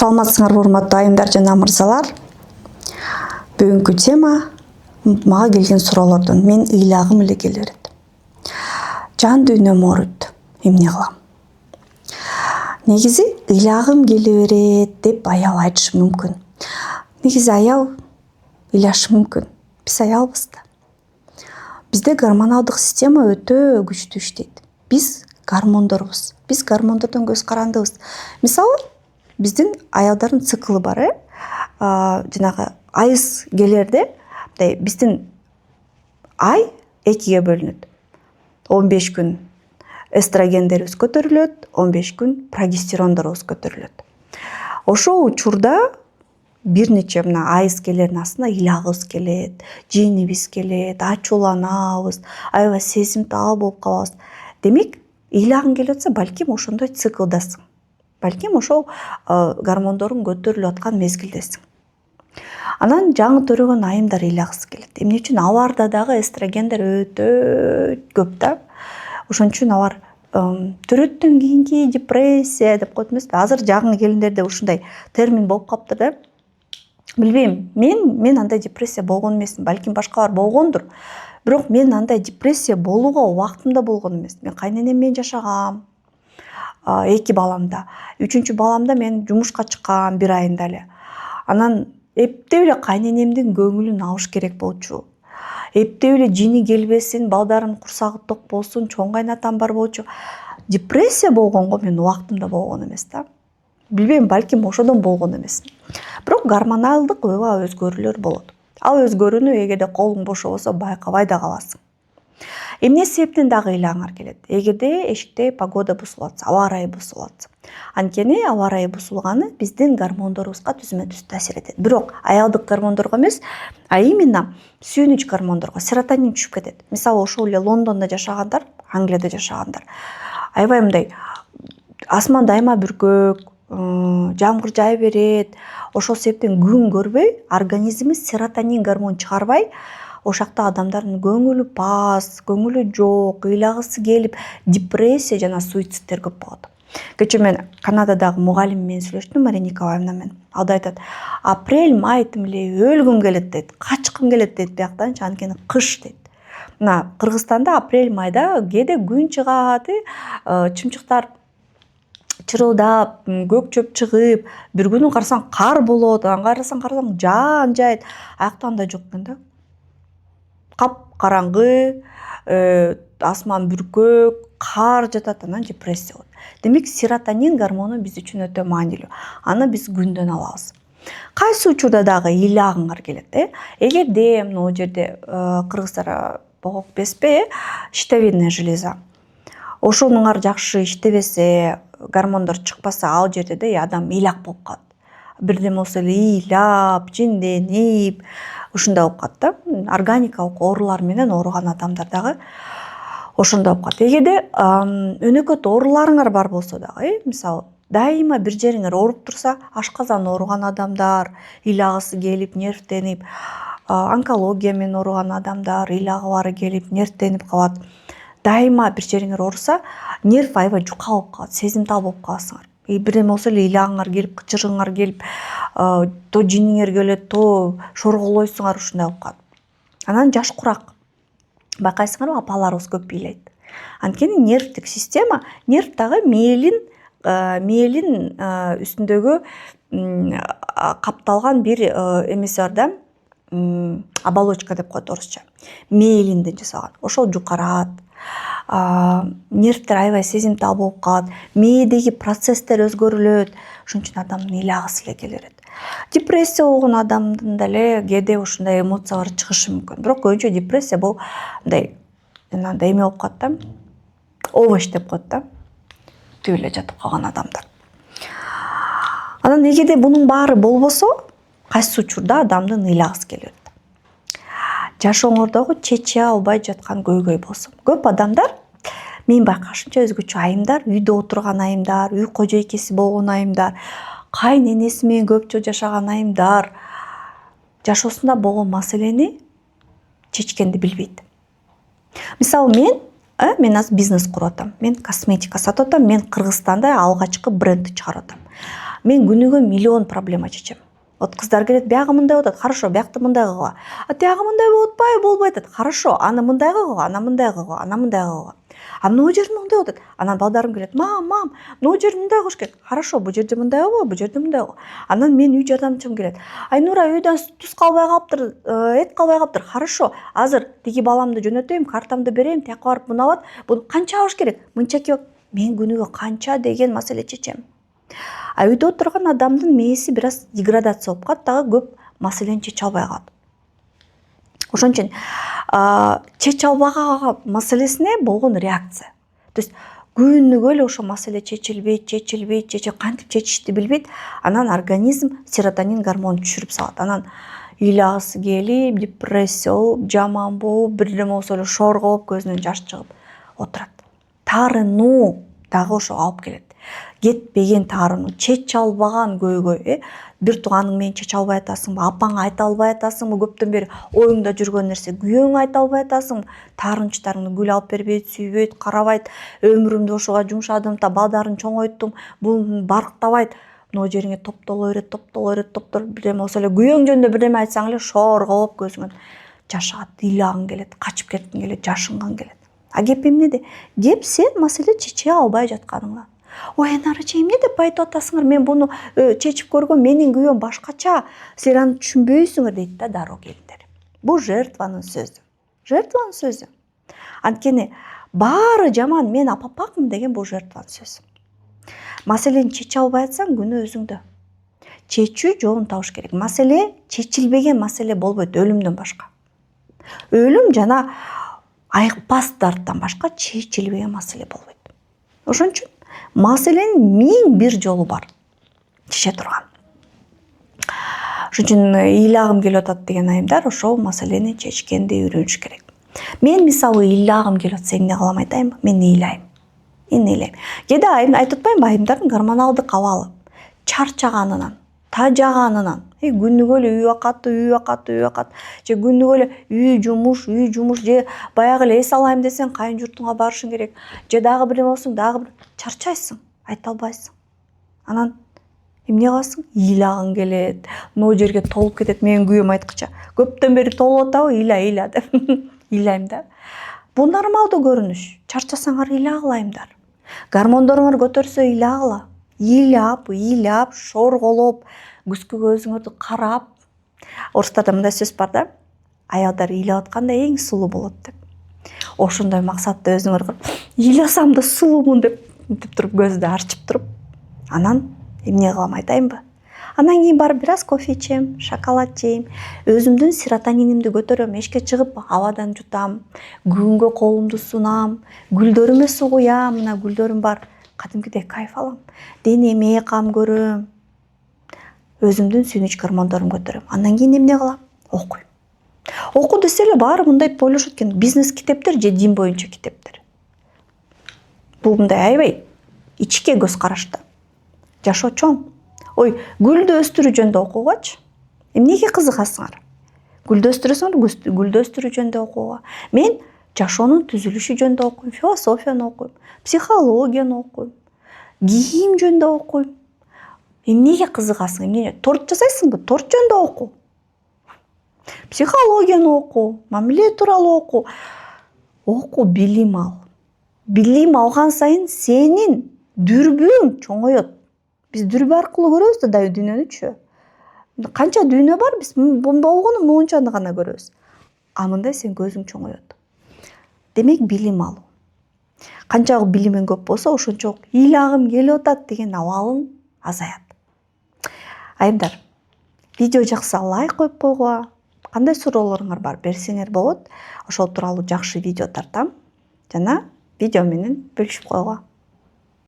Саламатсыңарбы урматтуу айымдар жана мырзалар. Бүгүнкү тема мага келген суроолордон мен ыйлагым эле келе берет. Жан дүйнөм ооруйт, эмне кылам? Негизи ыйлагым келе берет деп аял айтышы мүмкүн. Негизи аял ыйлашы мүмкүн. Биз аялбыз да. Бизде гормоналдык система өтө күчтүү иштейт. Биз гормондорбуз. Биз гормондордон көз карандыбыз. Мисалы, биздин аялдардын циклы бар, жанагы айыз келерде, биздин ай экиге бөлүнөт. 15 күн эстрогендерибиз көтөрүлөт, 15 күн прогестерондорубуз көтөрүлөт. Ошол учурда бир нече мына айыз келердин астына ыйлагыбыз келет, жеңибиз келет, ачууланабыз, аябай сезимтал болуп калабыз. Демек, ыйлагың келип атса, балким ошондой циклдасың. Балким ошол гормондорун көтөрүлүп аткан мезгилдесиң. Анан жаңы төрөгөн айымдар ыйлагысы келет. Эмне үчүн? Аларда дагы эстрогендер өтө көп да. Ошон үчүн алар төрөттөн кийинки депрессия деп коет эмеспи? Азыр жаңы келиндерде ушундай термин болуп калыптыр да. Билбейм, мен андай депрессия болгон эмесмин, балким башкалар болгондур. Бирок мен андай депрессия болууга убактымда болгон эмес. Мен кайненем менен жашагам. 2 баламда. 3-чү баламда мен жумушка чыккам 1 айында эле. Анан эптеп эле кайненемдин көңүлүн алыш керек болчу. Эптеп эле жини келбесин, балдарым курсагы ток болсун, чоң кайнатам бар болчу. Депрессия болгонго мен убактымда болгон эмес да. Билбейм, балким ошодон болгон эмесмин. Бирок гормоналдык өзгөрүүлөр болот. Ал өзгөрүүнү эгерде колуң бошо болсо байкабай да каласың. Эмне себептен дагы ыйлагыңар келет? Эгерде эшикте погода бузулуп атса, аба ырайы бузулуп атса. Анткени аба ырайы бузулганы биздин гормондорубузга түзмө-түз таасир этет. Бирок аялдык гормондорго эмес, а именно сүйүнүч гормондорго серотонин түшүп кетет. Мисалы, ошол эле Лондондо жашагандар, Англияда жашагандар. Аябай мындай асман дайыма бүркөк, жамгыр жай берет. Ошол себептен күн көрбөй, организми серотонин гормон чыгарбай, ошакта адамдардын көңүлү пас, көңүлү жок, ыйлагысы келип, депрессия жана суицидтер көп болот. Кечээ мен Канададагы мугалим менен сүйлөштүм, Мария Николаевна менен. Ал айтат, апрель, май тим эле өлгүм келет дейт, качкым келет дейт бияктанчы, анткени кыш дейт. Мына Кыргызстанда апрель, майда кээде күн чыгат, чымчыктар чырылдап, көк чөп чыгып, бир күнү карасаң кар болот, анан карасаң жаан жайт. Аякта андай жок экен да. Кап караңгы, асман бүркөк, кар жатат, анан депрессия болот. Демек, серотонин гормону биз үчүн өтө маанилүү. Аны биз күндөн алабыз. Кайсы учурда дагы ыйлагыңар келет, Эгерде могу жерде кыргыздар болуп беспи, щитовидная железа. Ошонуңар жакшы иштебесе, гормондор чыкпаса, ал жерде да адам ыйлак болуп калат. Бирдеме болсо эле ыйлап, жинденип, ушундай болуп калат да. Органикалык оорулар менен ооруган адамдар дагы ошондой болуп калат. Эгерде өнөкөт ооруларыңар бар болсо дагы, мисалы, дайыма бир жериңер ооруп турса, ашказан ооруган адамдар, ыйлагысы келип, нервтенип, онкология менен ооруган адамдар, ыйлагыбары келип, нервтенип калат. Дайыма бир жериңер ооруса, нерв аябай жука болуп калат, сезимтал болуп каласыңар. Бирдеме болсо эле ыйлагыңар келип, кычырыгыңар келип, то жиниңер келет, то шорголойсуңар, ушундай болуп калат. Анан жаш курак. Байкайсыңарбы, апаларыбыз көп ыйлайт. Анткени нервтик система, нерв дагы миелин үстүндөгү капталган бир эмеси бар да, оболочка деп коет орусча. Миелинден жасалган. Ошол жукарат. Нервтер аябай сезимтал болуп калат, мээдеги процесстер өзгөрүлөт. Ошон үчүн адамдын ыйлагысы эле келе берет. Депрессия болгон адамдын деле кээде ушундай эмоциялар чыгышы мүмкүн. Бирок көбүнчө депрессия бул мындай эме болуп калат да. Овощ деп коет да. Түп эле жатып калган адамдар. Анан эгерде бунун баары болбосо, кайсы учурда адамдын ыйлагысы келе берет? Жашооңордогу чече албай жаткан көйгөй болсо. Көп адамдар, мен байкашымча өзгөчө айымдар, үйдө отурган айымдар, үй кожойкеси болгон айымдар, кайненеси менен көп жыл жашаган айымдар жашоосунда болгон маселени чечкенди билбейт. Мисалы, мен азыр бизнес куруп атам. Мен косметика сатып атам. Мен Кыргызстанда алгачкы брендти чыгарып атам. Мен күнүгө миллион проблема чечем. Вот кыздар келет, биягы мындай болуп атат, хорошо, биякты мындай кылгыла. А тиягы мындай болуп атпайбы, болбой атат. Хорошо, аны мындай кылгыла, аны мындай кылгыла, аны мындай кылгыла. А могу жер мындай болуп атат. Анан балдарым келет, мам, могу жер мындай кылыш керек. Хорошо, бул жерде мындай кылгыла, бул жерде мындай кылгыла. Анан менин үй жардамчым келет. Айнура, үйдөн туз калбай калыптыр, эт калбай калыптыр. Хорошо, азыр тиги баламды жөнөтөйм, картамды берейм, тияка барып мынабат. Буну канча алыш керек? Мынчаки. Мен күнүгө канча деген маселе чечем. А үйдө отурган адамдын мээси бир аз деградация болуп калат, дагы көп маселени чече албай калат. Ошон үчүн чече албаган маселесине болгон реакция. То есть күнүгө эле ошо маселе чечилбейт, кантип чечишти билбейт. Анан организм серотонин гормонун түшүрүп салат. Анан ыйлаагысы келип, депрессия болуп, жаман болуп, бирдеме болсо эле шоргоп, көзүнөн жаш чыгып отурат. Таарынуу дагы ошо алып келет. Кетпеген таарынуу, чече албаган көйгөй, бир тууганың менен чече албай атасыңбы, апаңа айта албай атасыңбы, көптөн бери оюңда жүргөн нерсе, күйөөңө айта албай атасыңбы, таарынычтарыңды гүл алып бербейт, сүйбөйт, карабайт, өмүрүмдү ошого жумшадым да, балдарын чоңойттум, бул барктабайт, могу жериңе топтоло берет, бирдеме болсо эле күйөөң жөнүндө бирдеме айтсаң эле шоргоп көзүңөн жаш агат, ыйлагың келет, качып кеткиң келет, жашынгың келет. А кеп эмнеде? Кеп сен маселе чече албай жатканыңда. Ой, Анарача, эмне деп айтып атасыңар? Мен буну чечип көргөм, менин күйөөм башкача. Силер аны түшүнбөйсүңөр дейт да дароо келиндер. Бул жертванын сөзү. Анткени баары жаман, мен апапакмын деген бул жертванын сөзү. Маселени чече албай атсаң, күнөө өзүңдө. Чечүү жолун табыш керек. Маселе чечилбеген маселе болбойт өлүмдөн башка. Өлүм жана айыкпас дарттан башка чечилбеген маселе болбойт. Ошон үчүн маселенин 1001 жолу бар чече турган. Ошон үчүн ыйлагым келип атат деген айымдар ошол маселени чечкенди үйрөнүш керек. Мен мисалы ыйлагым келип атса эмне кылам айтайынбы? Мен ыйлайм. Кээде айтып атпаймынбы, айымдардын гормоналдык абалы чарчаганынан, тажаганынан, күнүгө эле үй акат, же күнүгө эле үй жумуш, же баягы эле эс алайым десең кайын журтуңа барышың керек, же дагы бир болсоң, дагы бир чарчайсың, айта албайсың. Анан эмне кыласың? Ыйлагың келет, могу жерге толуп кетет. Менин күйөөм айткыча, көптөн бери толуп атабы, ыйла деп. Ыйлайм да. Бул нормалдуу көрүнүш. Чарчасаңар ыйлагыла айымдар. Гормондоруңар көтөрсө ыйлагыла. Ыйлап, шорголоп, күзгү көзүңөрдү карап. Орустарда мындай сөз бар да, аялдар ыйлап атканда эң сулуу болот деп. Ошондой максатта өзүңөр ыйласам да сулуумун деп туруп көздү арчып туруп, анан эмне кылам айтайынбы? Анан кийин барып бир аз кофе ичем, шоколад жейм, өзүмдүн серотонинимди көтөрөм, эшикке чыгып абадан жутам, күнгө колумду сунам, гүлдөрүмө суу куям, мына гүлдөрүм бар, кадимкидей кайф алам, денеме кам көрөм, өзүмдүн сүйүнүч гормондорумду көтөрөм. Андан кийин эмне кылам? Окуйм. Оку десе эле баары мындай ойлошот экен, бизнес китептер же дин боюнча китептер. Бул мындай аябай ичке көз карашта. Жашоо чоң. Ой, гүлдү өстүрүү жөнүндө окугачы. Эмнеге кызыгасыңар? Гүлдү өстүрөсүңөр, гүлдү өстүрүү жөнүндө окууга. Мен жашоонун түзүлүшү жөнүндө окуйм, философияны окуйм, психологияны окуйм, кийим жөнүндө окуйм. Эмнеге кызыгасың? Торт жасайсыңбы? Торт жөнүндө оку. Психологияны оку, мамиле тууралуу оку. Оку, билим ал. Билим алган сайын сенин дүрбүң чоңоет. Биз дүрбү аркылуу көрөбүз да дүйнөнүчү. Канча дүйнө бар, биз болгону моунчаны гана көрөбүз. А мындай сен көзүң чоңоет. Демек билим алуу. Канчалык билимиң көп болсо, ошончолук ыйлагым келип атат деген абалың азаят. Айымдар, видео жакса лайк коюп койгула. Кандай суроолоруңар бар берсеңер болот. Ошол тууралуу жакшы видео тартам жана видео менен бөлүшүп койгула.